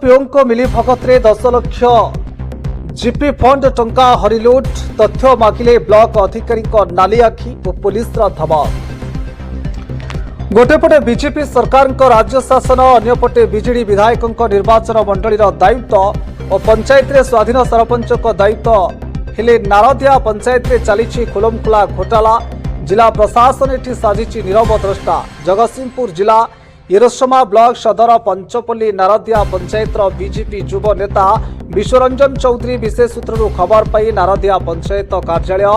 PO को मिली भगत 10 lakh GP fund टंका हरिलुट तथ्य मागिले ब्लॉक अधिकारी नाली आखि और पुलिस धमक। गोटेपटे बीजेपी सरकार राज्य शासन अन्यपटे बीजेडी विधायकों निर्वाचन मंडल दायित्व और पंचायत रे स्वाधीन सरपंच दायित्व हेले नारदिया पंचायत रे चली खुलमखुला घोटाला। जिला प्रशासन एटी साजिची नीरव द्रष्टा। जगतसिंहपुर जिला इरोसमा ब्लॉक सदर पंचपल्ली नारदिया पंचायत बीजेपी युव नेता विश्वरंजन चौधरी विशेष सूत्रु खबर पाई नारदिया पंचायत कार्यालय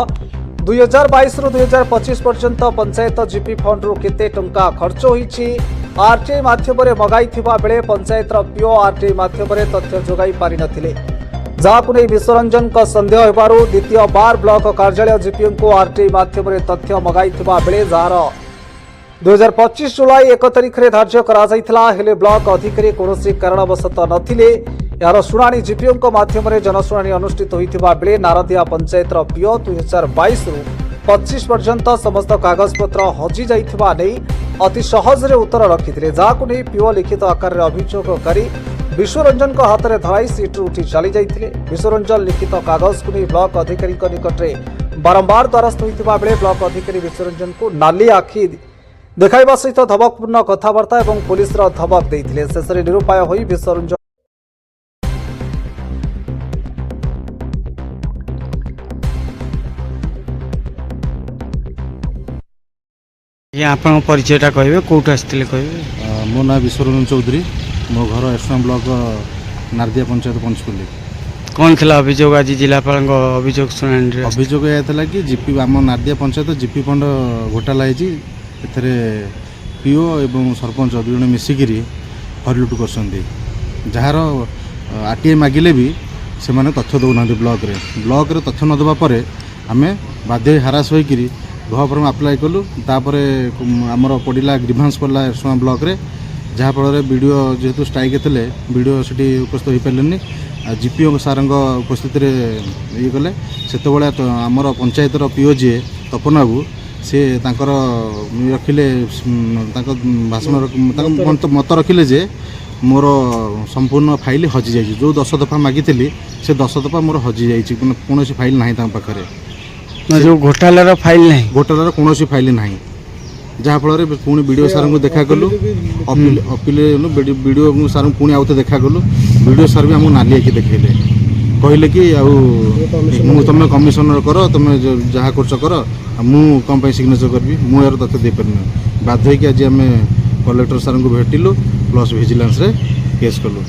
2022 रु 2025 पर्यंत पंचायत जीपी फंड रु केते टंका खर्च होईछि आरटीआई माध्यम मगाई बेले पंचायत पीओ आरटीआई माध्यम तथ्य जोगाई पारि नथिले, जहां नहीं विश्वरंजन संदेह हेबारु द्वितीय बार ब्लॉक कार्यालय जीपीओ को आरटीआई माध्यम तथ्य मगाई बेले जार 2025 जुलाई 1 तारिख रे धार्य करा जायथिला हेले ब्लॉक अधिकारी कोनोसी कारणवशत नथिले। यार शुणाणी जीपीओ माध्यम जनशुणाणी अनुष्ठित होइथिबा बेले नारदिया पंचायत पीओ 2022 रु 25 पर्यंत समस्त कागजपत्र हजि जाइथिबा नै अति सहज रे उत्तर रखिथिले, जाहाकु नै पीओ लिखित आकार रे अभियोगकारी विश्वरंजन को हाथ में धराई सीट उठी चली जाइथिले। विश्वरंजन लिखित कागज को नहीं ब्लॉक अधिकारी निकट में बारंबार द्वारस्थ होइथिबा बेले ब्लॉक अधिकारी विश्वरंजन को नाली आखि देखाइबा सहित धमकपूर्ण कथबार्ता और पुलिस धमक देइथिले। शेषरे निरुपाय होई विश्वरंजन आपन परिचयटा कहबे कोठ आस्थिले कहबे। मो ना विश्वरंजन चौधरी, मो घर एसना ब्लॉक नारदिया पंचायत पंचपल्ली। कौन थिला अभियोग आज जिलापाल अभियोग शुणाणी? अभियोग यह कि जीपी आम नारदिया पंचायत जीपी फंड घोटाला होती पीओ एवं सरपंच दुई जन मिसिकी हरिलुट कर जार आरटीआई मागिले भी से माने तथ्य दौना ब्लॉक रे तथ्य न देवा आम बाध्य हारास होकर घ फर्म आप्लाय कलु। तापर आमर पड़ा ग्रीभांस पड़ा एरसमा ब्लॉक रे, जहाँफल वीडियो जेहेतु स्ट्राइक थे वीडियो से उपस्थित हो पारे जीपीओ सार उपस्थित ये कले से आमर पंचायत पीओ जी तपन बाबू से रखिले भाषण मत रखिले जे मोर संपूर्ण फाइल हजि जाइए। जो 10 दफा मागी से 10 दफा मोर हजि जाइए, कौन फाइल ना पाखे जो घोटालार फाइल नहीं, घोटालार कौन फाइल ना, जहाँफल पुणी वीडियो सार को देखा कलु अपिल वीडियो सार पुणी आउ देखा कलु। वीडियो सार भी आमको नाली आखि देखले कहले कि तुम कमिशनर कर तुम जहाँ कर मु कम सिग्नेचर करी मु यार तथ्य दे पारे बाध्य आज आम कलेक्टर सार को भेटिलु प्लस विजिलेंस रे केस कलु।